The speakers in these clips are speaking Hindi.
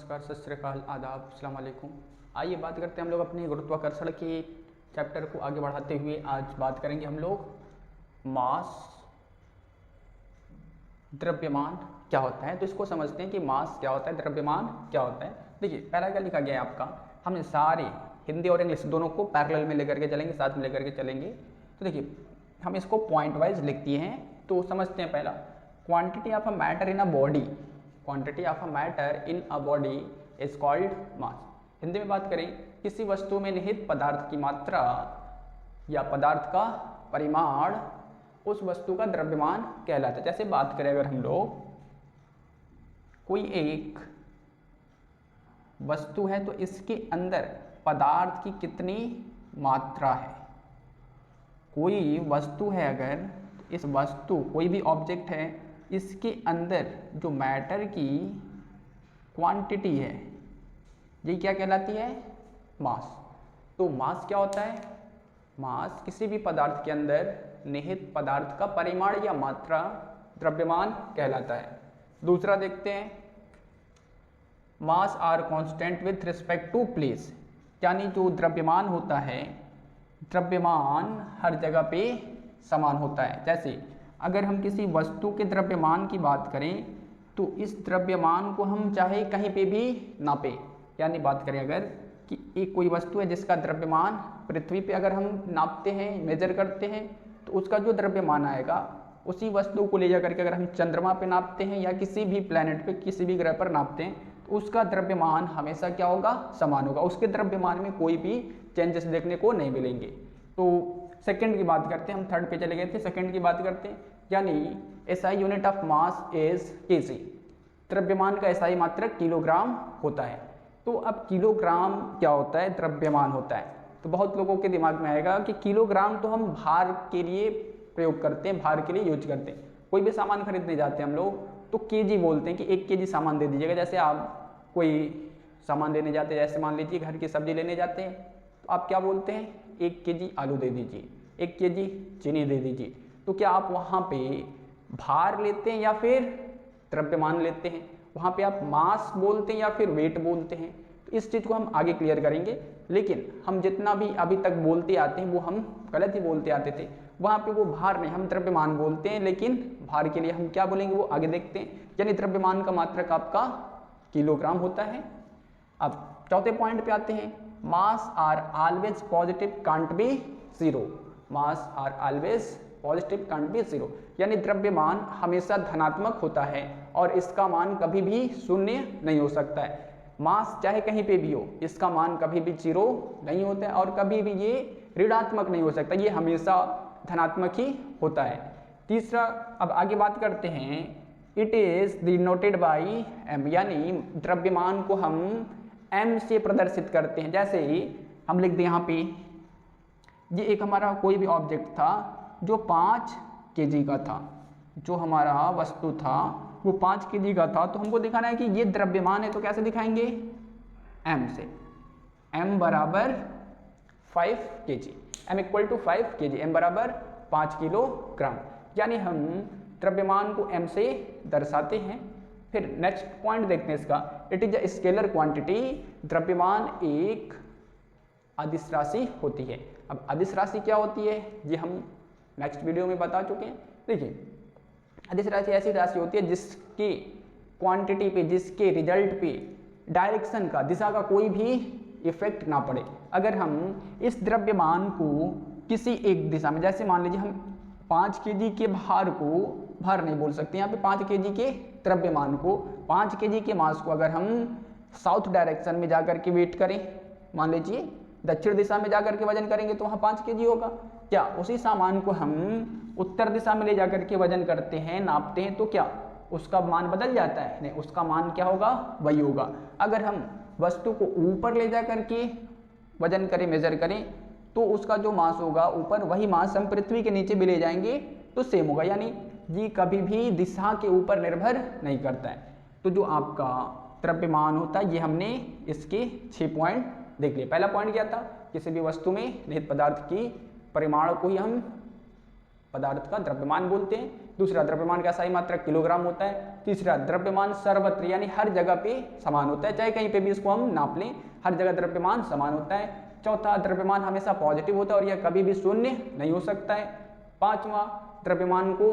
नमस्कार, सत श्री अकाल, आदाब, अस्सलाम वालेकुम। आइए बात करते हैं हम लोग अपने गुरुत्वाकर्षण के चैप्टर को आगे बढ़ाते हुए। आज बात करेंगे हम लोग मास, द्रव्यमान क्या होता है। तो इसको समझते हैं कि मास क्या होता है, द्रव्यमान क्या होता है। देखिए पहला क्या लिखा गया है आपका, हमने सारे हिंदी और इंग्लिश दोनों को पैरेलल में लेकर के चलेंगे, साथ में लेकर के चलेंगे। तो देखिए हम इसको पॉइंट वाइज लिख दिए हैं। तो समझते हैं पहला, quantity of a matter in a body, quantity of a matter in a body is called मास। हिंदी में बात करें, किसी वस्तु में निहित पदार्थ की मात्रा या पदार्थ का परिमाण उस वस्तु का द्रव्यमान कहलाता है। जैसे बात करें अगर हम लोग, कोई एक वस्तु है तो इसके अंदर पदार्थ की कितनी मात्रा है। कोई वस्तु है, अगर इस वस्तु कोई भी ऑब्जेक्ट है, इसके अंदर जो मैटर की क्वांटिटी है, ये क्या कहलाती है, मास। तो मास क्या होता है, मास किसी भी पदार्थ के अंदर निहित पदार्थ का परिमाण या मात्रा द्रव्यमान कहलाता है। दूसरा देखते हैं, mass are constant with respect to place, यानी जो द्रव्यमान होता है, द्रव्यमान हर जगह पे समान होता है। जैसे अगर हम किसी वस्तु के द्रव्यमान की बात करें तो इस द्रव्यमान को हम चाहे कहीं पे भी नापें, यानी बात करें अगर कि एक कोई वस्तु है जिसका द्रव्यमान पृथ्वी पे अगर हम नापते हैं, मेजर करते हैं, तो उसका जो द्रव्यमान आएगा उसी वस्तु को ले जा करके अगर हम चंद्रमा पे नापते हैं या किसी भी प्लैनेट पे, किसी भी ग्रह पर नापते हैं, तो उसका द्रव्यमान हमेशा क्या होगा, समान होगा। उसके द्रव्यमान में कोई भी चेंजेस देखने को नहीं मिलेंगे। तो सेकंड की बात करते हैं, हम थर्ड पे चले गए थे, सेकंड की बात करते हैं, यानी SI unit of mass is KG. द्रव्यमान का एसआई मात्रक किलोग्राम होता है। तो अब किलोग्राम क्या होता है, द्रव्यमान होता है। तो बहुत लोगों के दिमाग में आएगा कि किलोग्राम तो हम भार के लिए प्रयोग करते हैं, भार के लिए यूज करते हैं। कोई भी सामान खरीदने जाते हैं हम लोग तो केजी बोलते हैं कि 1 केजी सामान दे दीजिएगा। जैसे आप कोई सामान लेने जाते हैं, जैसे मान लीजिए घर की सब्जी लेने जाते हैं, तो आप क्या बोलते हैं, 1 केजी आलू दे दीजिए, 1 केजी चीनी दे दीजिए। तो क्या आप वहाँ पे भार लेते हैं या फिर द्रव्यमान लेते हैं, वहाँ पे आप मास बोलते हैं या फिर वेट बोलते हैं। तो इस चीज़ को हम आगे क्लियर करेंगे। लेकिन हम जितना भी अभी तक बोलते आते हैं वो हम गलत ही बोलते आते थे। वहाँ पे वो भार नहीं, हम द्रव्यमान बोलते हैं, लेकिन भार के लिए हम क्या बोलेंगे वो आगे देखते हैं। यानी द्रव्यमान का मात्रक आपका किलोग्राम होता है। अब चौथे पॉइंट पे आते हैं, mass are always positive, can't be zero. Mass are always positive, can't be zero, यानी द्रव्यमान हमेशा धनात्मक होता है और इसका मान कभी भी शून्य नहीं हो सकता है। मास चाहे कहीं पे भी हो, इसका मान कभी भी जीरो नहीं होता है और कभी भी ये ऋणात्मक नहीं हो सकता, ये हमेशा धनात्मक ही होता है। तीसरा, अब आगे बात करते हैं, it is denoted by M, यानी द्रव्यमान को हम एम से प्रदर्शित करते हैं। जैसे हम लिख दें यहाँ पे, ये एक हमारा कोई भी ऑब्जेक्ट था जो 5 केजी का था, जो हमारा वस्तु था वो 5 केजी का था। तो हमको दिखाना है कि ये द्रव्यमान है, तो कैसे दिखाएंगे, m से। m बराबर 5 kg, m equal to 5 kg, m बराबर 5 किलोग्राम, यानी हम द्रव्यमान को m से दर्शाते हैं। फिर नेक्स्ट पॉइंट देखते हैं इसका, it is a scalar quantity, द्रव्यमान एक अदिश राशि होती है। अब अदिश राशि क्या होती है ये हम नेक्स्ट वीडियो में बता चुके हैं। देखिए अदिश राशि ऐसी राशि होती है जिसकी क्वांटिटी पे, जिसके रिजल्ट पे डायरेक्शन का, दिशा का कोई भी इफेक्ट ना पड़े। अगर हम इस द्रव्यमान को किसी एक दिशा में, जैसे मान लीजिए हम 5 केजी के भार को, भार नहीं बोल सकते यहाँ पे, 5 केजी के द्रव्यमान को, 5 केजी के मास को अगर हम साउथ डायरेक्शन में जाकर के वेट करें, मान लीजिए दक्षिण दिशा में जाकर के वजन करेंगे तो वहाँ 5 केजी होगा। क्या उसी सामान को हम उत्तर दिशा में ले जाकर के वजन करते हैं, नापते हैं, तो क्या उसका मान बदल जाता है, नहीं, उसका मान क्या होगा, वही होगा। अगर हम वस्तु को ऊपर ले जा करके वजन करें, मेजर करें, तो उसका जो मास होगा ऊपर, वही मास हम पृथ्वी के नीचे भी ले जाएंगे तो सेम होगा। यानी ये कभी भी दिशा के ऊपर निर्भर नहीं करता है। तो जो आपका द्रव्यमान होता है, ये हमने इसके 6 पॉइंट देख लिए। पहला पॉइंट क्या था, किसी भी वस्तु में निहित पदार्थ की परिमाण को ही हम पदार्थ का द्रव्यमान बोलते हैं। दूसरा, द्रव्यमान का सही मात्रक किलोग्राम होता है। तीसरा, द्रव्यमान सर्वत्र यानी हर जगह पे समान होता है, चाहे कहीं पे भी इसको हम नाप लें, हर जगह द्रव्यमान समान होता है। चौथा, द्रव्यमान हमेशा पॉजिटिव होता है और यह कभी भी शून्य नहीं हो सकता है। पांचवा, द्रव्यमान को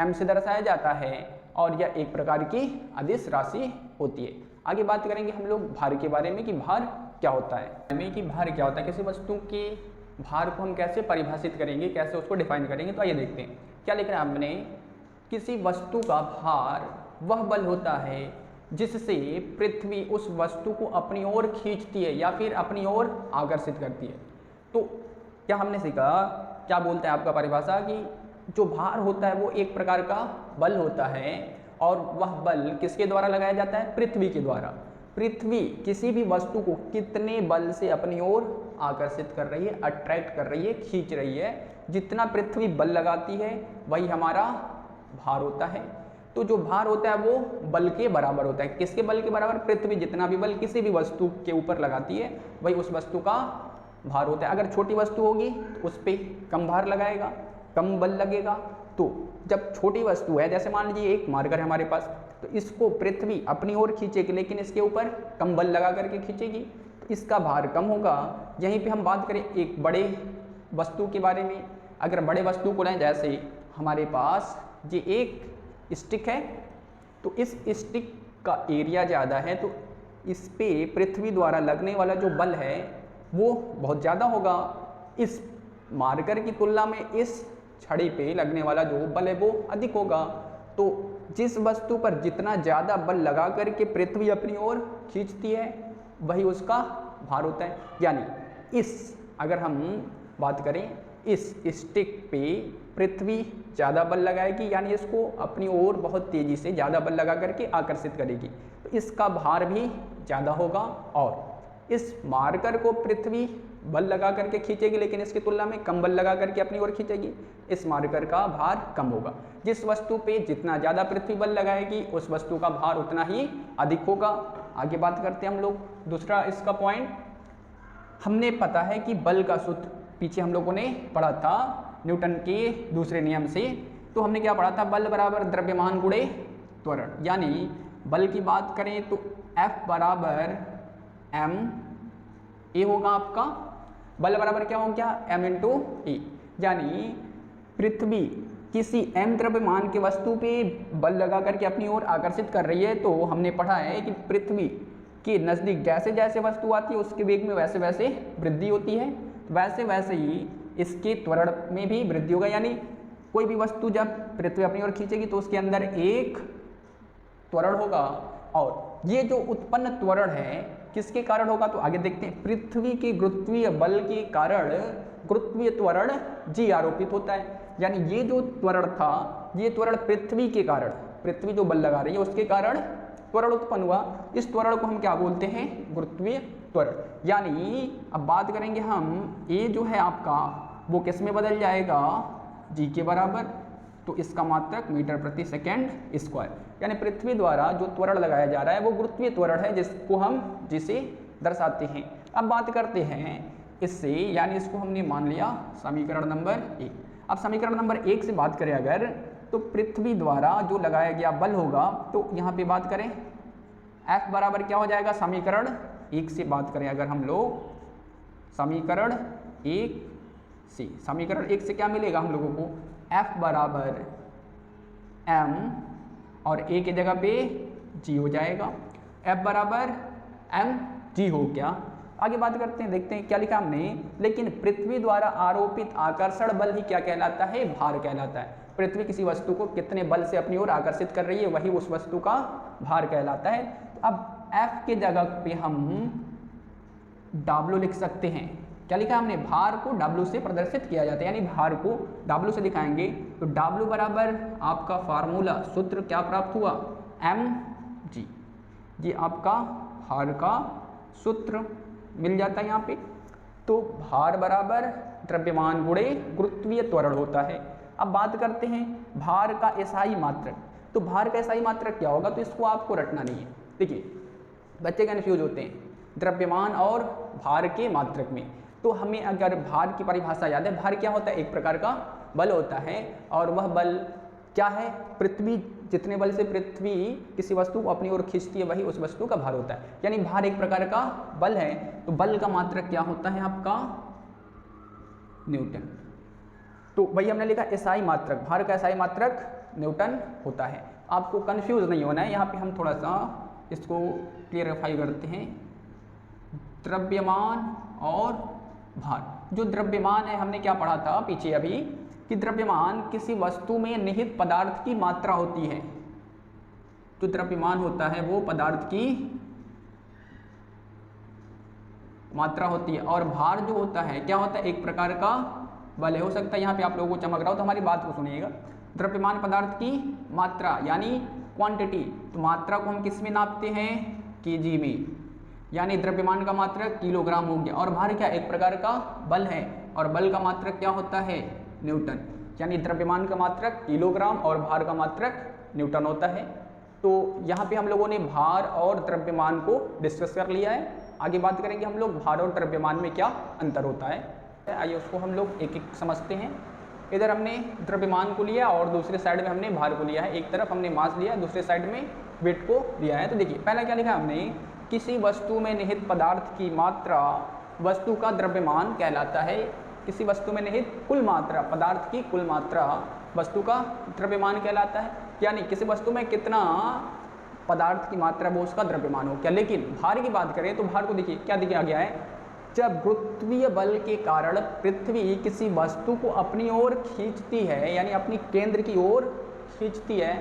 m से दर्शाया जाता है और यह एक प्रकार की अदिश राशि होती है। आगे बात करेंगे हम लोग भार के बारे में कि भार क्या होता है, कि भार क्या होता है, किसी वस्तु के भार को हम कैसे परिभाषित करेंगे, कैसे उसको डिफाइन करेंगे। तो आइए देखते हैं क्या लिख रहा है हमने। किसी वस्तु का भार वह बल होता है जिससे पृथ्वी उस वस्तु को अपनी ओर खींचती है या फिर अपनी ओर आकर्षित करती है। तो क्या हमने सीखा, क्या बोलता है आपका परिभाषा, कि जो भार होता है वो एक प्रकार का बल होता है और वह बल किसके द्वारा लगाया जाता है, पृथ्वी के द्वारा। पृथ्वी किसी भी वस्तु को कितने बल से अपनी ओर आकर्षित कर रही है, अट्रैक्ट कर रही है, खींच रही है, जितना पृथ्वी बल लगाती है वही हमारा भार होता है। तो जो भार होता है वो बल के बराबर होता है। किसके बल के बराबर, पृथ्वी जितना भी बल किसी भी वस्तु के ऊपर लगाती है वही उस वस्तु का भार होता है। अगर छोटी वस्तु होगी तो उस पर कम भार लगाएगा, कम बल लगेगा। तो जब छोटी वस्तु है, जैसे मान लीजिए एक मार्कर है हमारे पास, तो इसको पृथ्वी अपनी ओर खींचेगी लेकिन इसके ऊपर कम बल लगा करके खींचेगी, तो इसका भार कम होगा। यहीं पे हम बात करें एक बड़े वस्तु के बारे में, अगर बड़े वस्तु को लें, जैसे हमारे पास ये एक स्टिक है, तो इस स्टिक का एरिया ज़्यादा है, तो इस पे पृथ्वी द्वारा लगने वाला जो बल है वो बहुत ज़्यादा होगा। इस मार्कर की तुलना में इस छड़ी पे लगने वाला जो बल है वो अधिक होगा। तो जिस वस्तु पर जितना ज़्यादा बल लगा करके पृथ्वी अपनी ओर खींचती है वही उसका भार होता है। यानी अगर हम बात करें, इस स्टिक पे पृथ्वी ज़्यादा बल लगाएगी, यानी इसको अपनी ओर बहुत तेज़ी से ज़्यादा बल लगा करके आकर्षित करेगी, तो इसका भार भी ज़्यादा होगा। और इस मार्कर को पृथ्वी बल लगा करके खींचेगी लेकिन इसकी तुलना में कम बल लगा करके अपनी ओर खींचेगी, इस मार्कर का भार कम होगा। जिस वस्तु पे जितना ज़्यादा पृथ्वी बल लगाएगी उस वस्तु का भार उतना ही अधिक होगा। आगे बात करते हैं हम लोग दूसरा इसका पॉइंट। हमने पता है कि बल का सूत्र पीछे हम लोगों ने पढ़ा था न्यूटन के दूसरे नियम से। तो हमने क्या पढ़ा था, बल बराबर द्रव्यमान गुणे त्वरण। यानी बल की बात करें तो F बराबर m a होगा आपका, बल बराबर क्या हो गया, m इंटू ए। यानी पृथ्वी किसी m द्रव्यमान के वस्तु पे बल लगा करके अपनी ओर आकर्षित कर रही है, तो हमने पढ़ा है कि पृथ्वी के नज़दीक जैसे जैसे वस्तु आती है उसके वेग में वैसे वैसे वृद्धि होती है, वैसे वैसे ही इसके त्वरण में भी वृद्धि होगा। यानी कोई भी वस्तु जब पृथ्वी अपनी ओर खींचेगी तो उसके अंदर एक त्वरण होगा, और ये जो उत्पन्न त्वरण है किसके कारण होगा, तो आगे देखते हैं। पृथ्वी के गुरुत्वीय बल के कारण गुरुत्वीय त्वरण जी आरोपित होता है। यानी ये जो त्वरण था, ये त्वरण पृथ्वी के कारण, पृथ्वी जो बल लगा रही है उसके कारण त्वरण उत्पन्न हुआ। इस त्वरण को हम क्या बोलते हैं, गुरुत्वीय त्वरण। यानी अब बात करेंगे हम, ए जो है आपका वो किस में बदल जाएगा, जी के बराबर, तो इसका मात्रक मीटर प्रति सेकेंड स्क्वायर। यानी पृथ्वी द्वारा जो त्वरण लगाया जा रहा है वो गुरुत्वीय त्वरण है जिसे दर्शाते हैं। अब बात करते हैं इससे, यानी इसको हमने मान लिया समीकरण नंबर 1। अब समीकरण नंबर 1 से बात करें अगर, तो पृथ्वी द्वारा जो लगाया गया बल होगा, तो यहाँ पे बात करें F बराबर क्या हो जाएगा, समीकरण 1 से बात करें अगर हम लोग, समीकरण 1 से क्या मिलेगा हम लोगों को, F बराबर m और a की जगह पे g हो जाएगा। F बराबर m g हो गया। आगे बात करते हैं, देखते हैं क्या लिखा हमने। लेकिन पृथ्वी द्वारा आरोपित आकर्षण बल ही क्या कहलाता है, भार कहलाता है। पृथ्वी किसी वस्तु को कितने बल से अपनी ओर आकर्षित कर रही है वही उस वस्तु का भार कहलाता है। तो अब F के जगह पे हम W लिख सकते हैं। क्या लिखा हमने, भार को W से प्रदर्शित किया जाता है, यानी भार को W से दिखाएंगे तो W बराबर आपका फार्मूला सूत्र क्या प्राप्त हुआ, mg। ये आपका भार का सूत्र मिल जाता है यहाँ पे। तो भार बराबर द्रव्यमान गुणे गुरुत्वीय त्वरण होता है। अब बात करते हैं भार का एसआई मात्रक। तो भार का एसआई मात्रक क्या होगा, तो इसको आपको रटना नहीं है। देखिए बच्चे कन्फ्यूज होते हैं द्रव्यमान और भार के मात्रक में। तो हमें अगर भार की परिभाषा याद है, भार क्या होता है, एक प्रकार का बल होता है, और वह बल क्या है, पृथ्वी जितने बल से पृथ्वी किसी वस्तु को अपनी ओर खींचती है वही उस वस्तु का भार होता है। यानी भार एक प्रकार का बल है, तो बल का मात्रक क्या होता है आपका? न्यूटन। तो वही हमने लिखा एसआई मात्रक, भार का एसआई मात्रक न्यूटन होता है। आपको कंफ्यूज नहीं होना है, यहाँ पे हम थोड़ा सा इसको क्लियरिफाई करते हैं। द्रव्यमान और भार। जो द्रव्यमान है हमने क्या पढ़ा था पीछे अभी कि द्रव्यमान किसी वस्तु में निहित पदार्थ की मात्रा होती है। जो द्रव्यमान होता है वो पदार्थ की मात्रा होती है, और भार जो होता है क्या होता है? एक प्रकार का बल है। हो सकता है यहाँ पे आप लोगों को चमक रहा हो, तो हमारी बात को सुनिएगा। द्रव्यमान पदार्थ की मात्रा यानी क्वांटिटी, तो मात्रा को हम किस में नापते हैं? केजी में, यानी द्रव्यमान का मात्रक किलोग्राम हो गया। और भार क्या? एक प्रकार का बल है, और बल का मात्रक क्या होता है? न्यूटन। यानी द्रव्यमान का मात्रक किलोग्राम और भार का मात्रक न्यूटन होता है। तो यहाँ पे हम लोगों ने भार और द्रव्यमान को डिस्कस कर लिया है। आगे बात करेंगे हम लोग भार और द्रव्यमान में क्या अंतर होता है। आइए उसको हम लोग एक एक समझते हैं। इधर हमने द्रव्यमान को लिया और दूसरे साइड में हमने भार को लिया है। एक तरफ हमने मास लिया, दूसरे साइड में वेट को लिया है। तो देखिए पहला क्या लिखा हमने? किसी वस्तु में निहित पदार्थ की मात्रा वस्तु का द्रव्यमान कहलाता है। किसी वस्तु में निहित कुल मात्रा, पदार्थ की कुल मात्रा वस्तु का द्रव्यमान कहलाता है। यानी किसी वस्तु में कितना पदार्थ की मात्रा वो उसका द्रव्यमान हो क्या। लेकिन भार की बात करें तो भार को देखिए क्या दिया गया है? जब गुरुत्वीय बल के कारण पृथ्वी किसी वस्तु को अपनी ओर खींचती है, यानी अपनी केंद्र की ओर खींचती है,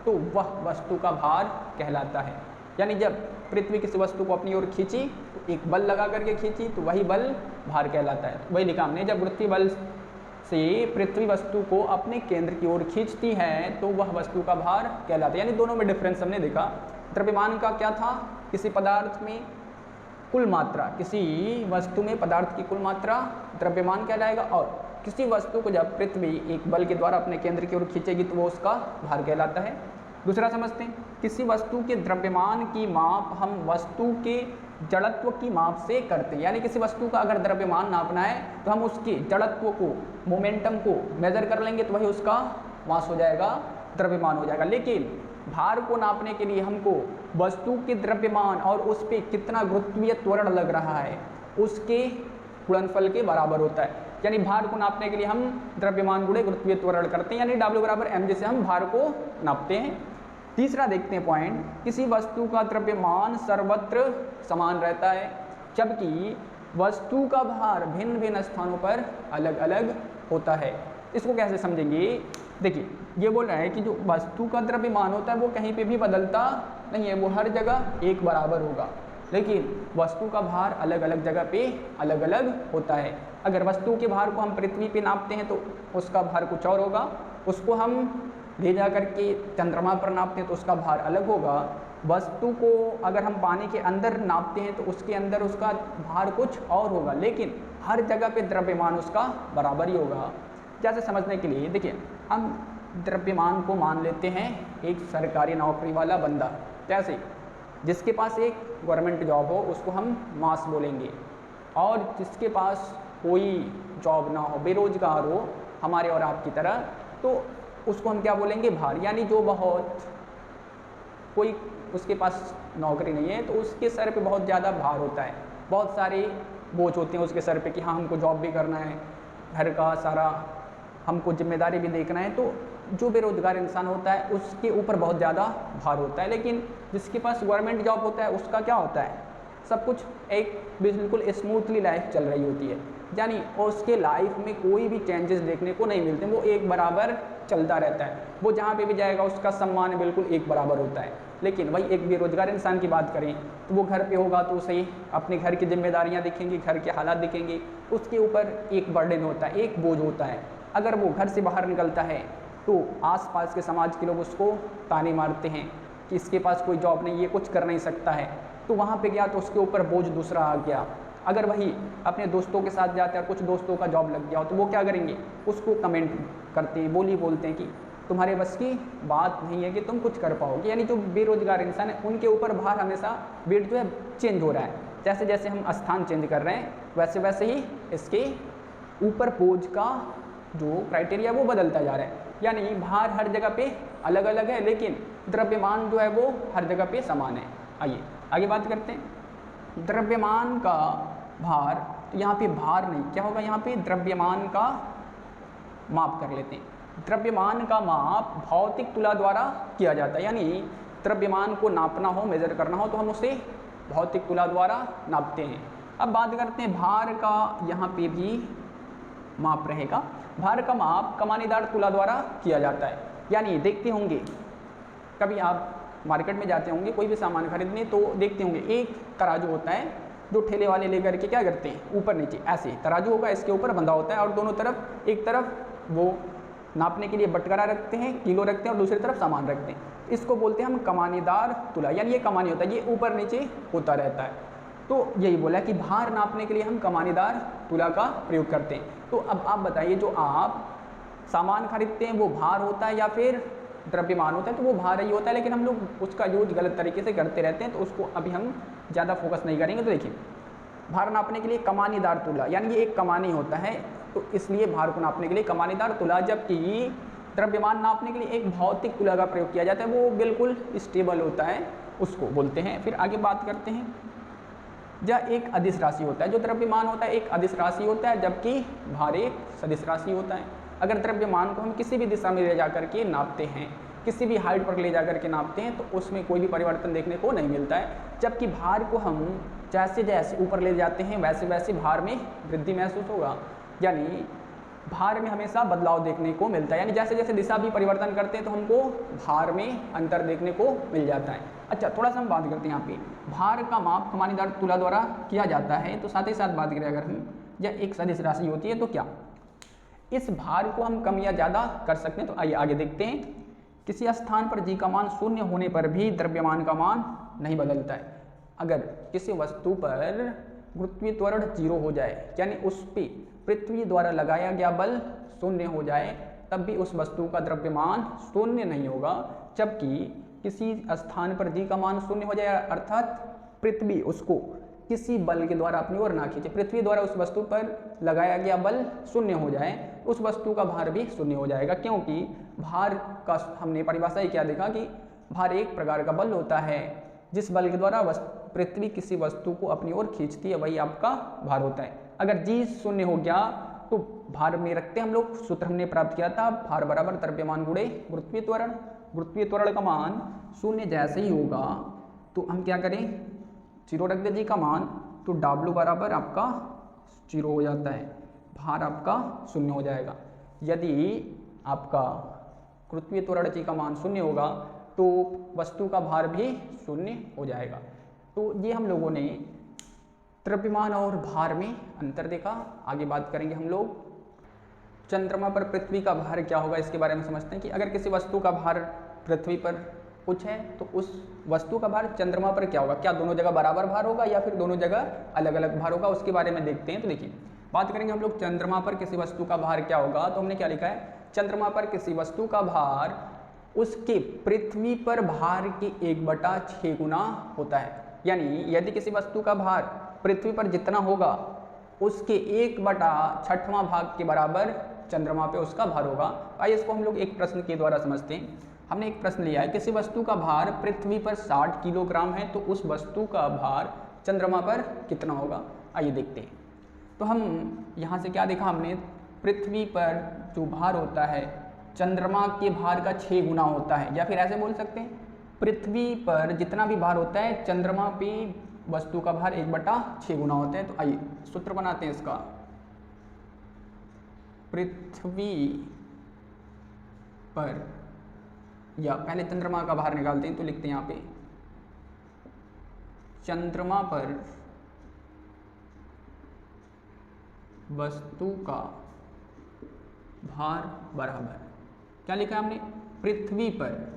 तो वह वस्तु का भार कहलाता है। यानी जब पृथ्वी किसी वस्तु को अपनी ओर खींची तो एक बल लगा करके खींची, तो वही बल भार कहलाता है। वही लिखा हमने, जब गुरुत्वीय बल से पृथ्वी वस्तु को अपने केंद्र की ओर खींचती है तो वह वस्तु का भार कहलाता है। यानी दोनों में डिफरेंस हमने देखा। द्रव्यमान का क्या था? किसी पदार्थ में कुल मात्रा, किसी वस्तु में पदार्थ की कुल मात्रा द्रव्यमान कहलाएगा, और किसी वस्तु को जब पृथ्वी एक बल के द्वारा अपने केंद्र की ओर खींचेगी तो वो उसका भार कहलाता है। दूसरा समझते हैं, किसी वस्तु के द्रव्यमान की माप हम वस्तु के जड़त्व की माप से करते हैं। यानी किसी वस्तु का अगर द्रव्यमान नापना है तो हम उसके जड़त्व को, मोमेंटम को मेजर कर लेंगे तो वही उसका मास हो जाएगा, द्रव्यमान हो जाएगा। लेकिन भार को नापने के लिए हमको वस्तु के द्रव्यमान और उस पर कितना गुरुत्वीय त्वरण लग रहा है उसके गुणनफल के बराबर होता है। यानी भार को नापने के लिए हम द्रव्यमान गुणे गुरुत्वीय त्वरण करते हैं, यानी W = mg से हम भार को नापते हैं। तीसरा देखते हैं पॉइंट, किसी वस्तु का द्रव्यमान सर्वत्र समान रहता है जबकि वस्तु का भार भिन्न भिन्न स्थानों पर अलग अलग होता है। इसको कैसे समझेंगे? देखिए ये बोल रहा है कि जो वस्तु का द्रव्यमान होता है वो कहीं पे भी बदलता नहीं है, वो हर जगह एक बराबर होगा, लेकिन वस्तु का भार अलग अलग जगह पे अलग अलग होता है। अगर वस्तु के भार को हम पृथ्वी पे नापते हैं तो उसका भार कुछ और होगा, उसको हम ले जा करके चंद्रमा पर नापते हैं तो उसका भार अलग होगा। वस्तु को अगर हम पानी के अंदर नापते हैं तो उसके अंदर उसका भार कुछ और होगा, लेकिन हर जगह पे द्रव्यमान उसका बराबर ही होगा। जैसे समझने के लिए देखिए, हम द्रव्यमान को मान लेते हैं एक सरकारी नौकरी वाला बंदा, कैसे? जिसके पास एक गवर्नमेंट जॉब हो उसको हम मास बोलेंगे, और जिसके पास कोई जॉब ना हो, बेरोजगार हो हमारे और आपकी तरह, तो उसको हम क्या बोलेंगे? भार। यानी जो बहुत कोई उसके पास नौकरी नहीं है तो उसके सर पे बहुत ज़्यादा भार होता है, बहुत सारे बोझ होते हैं उसके सर पे कि हाँ हमको जॉब भी करना है, घर का सारा हमको जिम्मेदारी भी देखना है। तो जो बेरोजगार इंसान होता है उसके ऊपर बहुत ज़्यादा भार होता है। लेकिन जिसके पास गवर्नमेंट जॉब होता है उसका क्या होता है? सब कुछ एक बिल्कुल स्मूथली लाइफ चल रही होती है, यानी उसके लाइफ में कोई भी चेंजेस देखने को नहीं मिलते, वो एक बराबर चलता रहता है, वो जहाँ पे भी जाएगा उसका सम्मान बिल्कुल एक बराबर होता है। लेकिन वही एक बेरोजगार इंसान की बात करें तो वो घर पे होगा तो उसे अपने घर की जिम्मेदारियाँ दिखेंगी, घर के हालात दिखेंगे, उसके ऊपर एक बर्डन होता है, एक बोझ होता है। अगर वो घर से बाहर निकलता है तो आसपास के समाज के लोग उसको ताने मारते हैं कि इसके पास कोई जॉब नहीं, ये कुछ कर नहीं सकता है, तो वहाँ पे गया तो उसके ऊपर बोझ दूसरा आ गया। अगर वही अपने दोस्तों के साथ जाता है, कुछ दोस्तों का जॉब लग गया हो तो वो क्या करेंगे? उसको कमेंट करते हैं, बोलते हैं कि तुम्हारे बस की बात नहीं है कि तुम कुछ कर पाओगे। यानी जो बेरोजगार इंसान है उनके ऊपर भार हमेशा वेट जो है चेंज हो रहा है। जैसे जैसे हम स्थान चेंज कर रहे हैं वैसे वैसे ही इसके ऊपर बोझ का जो क्राइटेरिया वो बदलता जा रहा है। यानी भार हर जगह पे अलग अलग है, लेकिन द्रव्यमान जो है वो हर जगह पे समान है। आइए आगे बात करते हैं। द्रव्यमान का भार, तो यहाँ पे भार नहीं, क्या होगा यहाँ पे, द्रव्यमान का माप कर लेते हैं। द्रव्यमान का माप भौतिक तुला द्वारा किया जाता है, यानी द्रव्यमान को नापना हो, मेजर करना हो तो हम उसे भौतिक तुला द्वारा नापते हैं। अब बात करते हैं भार का, यहाँ पे भी माप रहेगा। भार का माप कमानीदार तुला द्वारा किया जाता है, यानी देखते होंगे कभी आप मार्केट में जाते होंगे कोई भी सामान खरीदने, तो देखते होंगे एक तराजू होता है जो ठेले वाले लेकर के क्या करते हैं, ऊपर नीचे ऐसे तराजू होगा, इसके ऊपर बंधा होता है और दोनों तरफ, एक तरफ वो नापने के लिए बटकरा रखते हैं, किलो रखते हैं और दूसरी तरफ सामान रखते हैं। इसको बोलते हैं हम कमानीदार तुला, यानी ये कमानी होता है, ये ऊपर नीचे होता रहता है। तो यही बोला कि भार नापने के लिए हम कमानीदार तुला का प्रयोग करते हैं। तो अब आप बताइए, जो आप सामान खरीदते हैं वो भार होता है या फिर द्रव्यमान होता है? तो वो भार ही होता है, लेकिन हम लोग उसका यूज गलत तरीके से करते रहते हैं, तो उसको अभी हम ज़्यादा फोकस नहीं करेंगे। तो देखिए, भार नापने के लिए कमानीदार तुला, यानी ये एक कमानी होता है, तो इसलिए भार को नापने के लिए कमानीदार तुला, जबकि द्रव्यमान नापने के लिए एक भौतिक तुला का प्रयोग किया जाता है, वो बिल्कुल स्टेबल होता है, उसको बोलते हैं। फिर आगे बात करते हैं, यह एक अदिश राशि होता है। जो द्रव्यमान होता है एक अदिश राशि होता है, जबकि भार एक सदिश राशि होता है। अगर द्रव्यमान को हम किसी भी दिशा में ले जाकर के नापते हैं, किसी भी हाइट पर ले जाकर के नापते हैं, तो उसमें कोई भी परिवर्तन देखने को नहीं मिलता है, जबकि भार को हम जैसे जैसे ऊपर ले जाते हैं वैसे वैसे भार में वृद्धि महसूस होगा, यानी भार में हमेशा बदलाव देखने को मिलता है, यानी जैसे जैसे दिशा भी परिवर्तन करते हैं तो हमको भार में अंतर देखने को मिल जाता है। अच्छा, थोड़ा सा हम बात करते हैं यहाँ पे, भार का माप कमानीदार तुला द्वारा किया जाता है, तो साथ ही साथ बात करें अगर हम, यह एक सदिश राशि होती है, तो क्या इस भार को हम कम या ज़्यादा कर सकते हैं? तो आइए आगे देखते हैं। किसी स्थान पर जी का मान शून्य होने पर भी द्रव्यमान का मान नहीं बदलता है। अगर किसी वस्तु पर गुरुत्वीय त्वरण 0 हो जाए, यानी उस पर पृथ्वी द्वारा लगाया गया बल शून्य हो जाए, तब भी उस वस्तु का द्रव्यमान शून्य नहीं होगा। जबकि किसी स्थान पर जी का मान शून्य हो जाए, अर्थात पृथ्वी उसको किसी बल के द्वारा अपनी ओर ना खींचे, पृथ्वी द्वारा उस वस्तु पर लगाया गया बल शून्य हो जाए, उस वस्तु का भार भी शून्य हो जाएगा। क्योंकि भार का हमने परिभाषा ही क्या देखा कि भार एक प्रकार का बल होता है, जिस बल के द्वारा पृथ्वी किसी वस्तु को अपनी ओर खींचती है, वही आपका भार होता है। अगर जी शून्य हो गया तो भार में रखते हम लोग, सूत्र हमने प्राप्त किया था, भार बराबर द्रव्यमान गुणे गुरुत्वीय त्वरण। गुरुत्वीय त्वरण का मान शून्य जैसे ही होगा तो हम क्या करें, 0 रख दे जी का मान, तो W बराबर आपका 0 हो जाता है, भार आपका शून्य हो जाएगा। यदि आपका गुरुत्वीय त्वरण जी का मान शून्य होगा तो वस्तु का भार भी शून्य हो जाएगा। तो ये हम लोगों ने द्रव्यमान और भार में अंतर देखा। आगे बात करेंगे हम लोग चंद्रमा पर पृथ्वी का भार क्या होगा, इसके बारे में समझते हैं कि अगर किसी वस्तु का भार पृथ्वी पर कुछ है तो उस वस्तु का भार चंद्रमा पर क्या होगा, क्या दोनों जगह बराबर भार होगा या फिर दोनों जगह अलग अलग भार होगा, उसके बारे में देखते हैं। तो देखिए, बात करेंगे हम लोग चंद्रमा पर किसी वस्तु का भार क्या होगा, तो हमने क्या लिखा है, चंद्रमा पर किसी वस्तु का भार उसके पृथ्वी पर भार के 1/6 गुना होता है। यानी यदि किसी वस्तु का भार पृथ्वी पर जितना होगा उसके 1/6वां भाग के बराबर चंद्रमा पे उसका भार होगा। आइए इसको हम लोग एक प्रश्न के द्वारा समझते हैं। हमने एक प्रश्न लिया है, किसी वस्तु का भार पृथ्वी पर 60 किलोग्राम है, तो उस वस्तु का भार चंद्रमा पर कितना होगा, आइए देखते हैं। तो हम यहाँ से क्या देखा हमने, पृथ्वी पर जो भार होता है चंद्रमा के भार का 6 गुना होता है, या फिर ऐसे बोल सकते हैं पृथ्वी पर जितना भी भार होता है चंद्रमा पे वस्तु का भार 1/6 गुना होता है। तो आइए सूत्र बनाते हैं इसका, पृथ्वी पर, या पहले चंद्रमा का भार निकालते हैं, तो लिखते हैं यहाँ पे चंद्रमा पर वस्तु का भार बराबर, क्या लिखा है हमने, पृथ्वी पर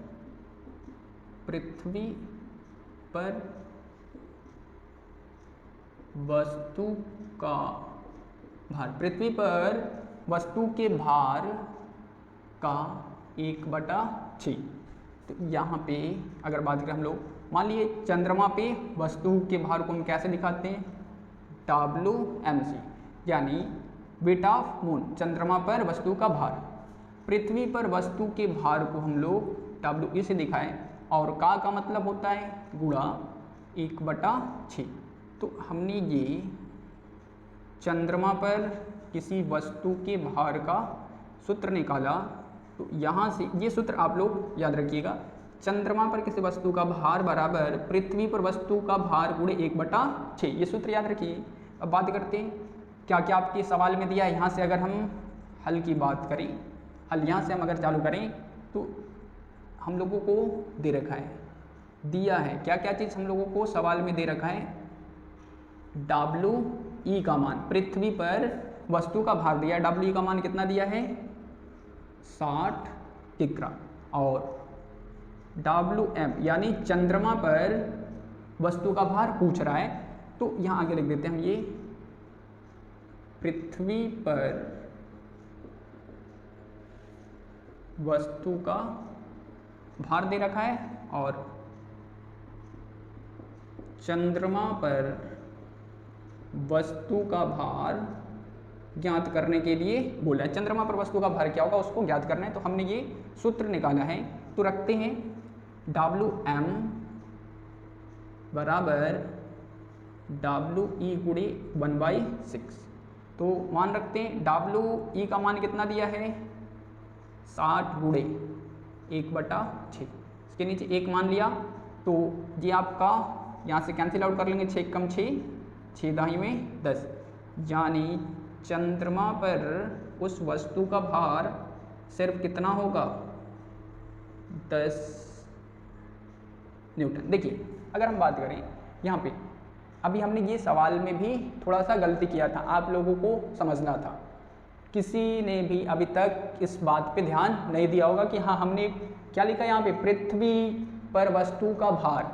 वस्तु का भार, पृथ्वी पर वस्तु के भार का 1/6। तो यहाँ पे अगर बात करें हम लोग, मान लिए चंद्रमा पे वस्तु के भार को हम कैसे दिखाते हैं, WMC, यानी वेट ऑफ मून, चंद्रमा पर वस्तु का भार। पृथ्वी पर वस्तु के भार को हम लोग W से लिखा है और का मतलब होता है गुणा 1/6। तो हमने ये चंद्रमा पर किसी वस्तु के भार का सूत्र निकाला। तो यहाँ से ये सूत्र आप लोग याद रखिएगा, चंद्रमा पर किसी वस्तु का भार बराबर पृथ्वी पर वस्तु का भार गुणे 1/6। ये सूत्र याद रखिए। अब बात करते हैं क्या क्या आपके सवाल में दिया है। यहाँ से अगर हम हल की बात करें, हल यहाँ से हम अगर चालू करें तो हम लोगों को दे रखा है, दिया है क्या क्या चीज़ हम लोगों को सवाल में दे रखा है। WE का मान, पृथ्वी पर वस्तु का भार दिया है, WE का मान कितना दिया है 60 किग्रा। और WM यानी चंद्रमा पर वस्तु का भार पूछ रहा है। तो यहाँ आगे लिख देते हैं हम, ये पृथ्वी पर वस्तु का भार दे रखा है और चंद्रमा पर वस्तु का भार ज्ञात करने के लिए बोला है। चंद्रमा पर वस्तु का भार क्या होगा उसको ज्ञात करना है। तो हमने ये सूत्र निकाला है। तो रखते हैं WM बराबर WE गुणे 1/6। तो मान रखते हैं WE का मान कितना दिया है 60 गुणे 1/6। इसके नीचे 1 मान लिया तो ये आपका यहाँ से कैंसिल आउट कर लेंगे, 6 कम 6, 6 दाई में 10, यानी चंद्रमा पर उस वस्तु का भार सिर्फ कितना होगा 10 न्यूटन। देखिए अगर हम बात करें यहाँ पे, अभी हमने ये सवाल में भी थोड़ा सा गलती किया था, आप लोगों को समझना था। किसी ने भी अभी तक इस बात पे ध्यान नहीं दिया होगा कि हाँ हमने क्या लिखा है यहाँ पे, पृथ्वी पर वस्तु का भार।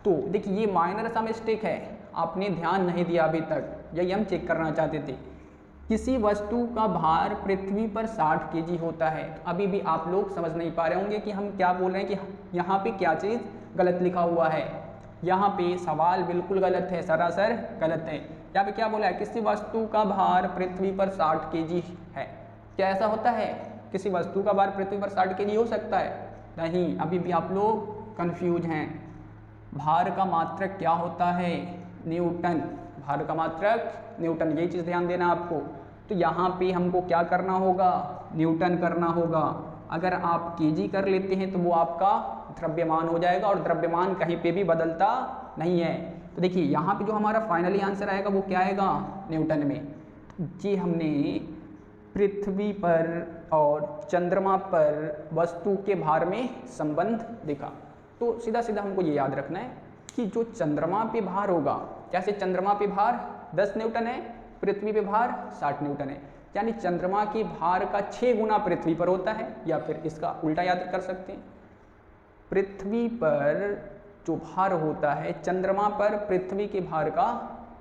तो देखिए ये माइनर सा मिस्टेक है, आपने ध्यान नहीं दिया अभी तक, यही हम चेक करना चाहते थे। किसी वस्तु का भार पृथ्वी पर 60 kg होता है। अभी भी आप लोग समझ नहीं पा रहे होंगे कि हम क्या बोल रहे हैं, कि यहाँ पे क्या चीज़ गलत लिखा हुआ है। यहाँ पे सवाल बिल्कुल गलत है, सरासर गलत है। यहाँ पे क्या बोला है, किसी वस्तु का भार पृथ्वी पर 60 kg है। क्या ऐसा होता है, किसी वस्तु का भार पृथ्वी पर 60 kg हो सकता है? नहीं, अभी भी आप लोग कंफ्यूज हैं। भार का मात्रक क्या होता है, न्यूटन। भार का मात्रक न्यूटन, यही चीज़ ध्यान देना आपको। तो यहाँ पे हमको क्या करना होगा, न्यूटन करना होगा। अगर आप केजी कर लेते हैं तो वो आपका द्रव्यमान हो जाएगा, और द्रव्यमान कहीं पे भी बदलता नहीं है। तो देखिए यहाँ पे जो हमारा फाइनली आंसर आएगा वो क्या आएगा, न्यूटन में। जी हमने पृथ्वी पर और चंद्रमा पर वस्तु के भार में संबंध देखा। तो सीधा सीधा हमको ये याद रखना है कि जो चंद्रमा पे भार होगा, जैसे चंद्रमा पे भार 10 न्यूटन है, पृथ्वी पे भार 60 न्यूटन है, यानी चंद्रमा के भार का 6 गुना पृथ्वी पर होता है। या फिर इसका उल्टा याद कर सकते हैं, पृथ्वी पर जो भार होता है चंद्रमा पर पृथ्वी के भार का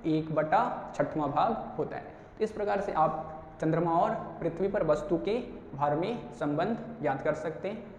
1/6वां भाग होता है। इस प्रकार से आप चंद्रमा और पृथ्वी पर वस्तु के भार में संबंध ज्ञात कर सकते हैं।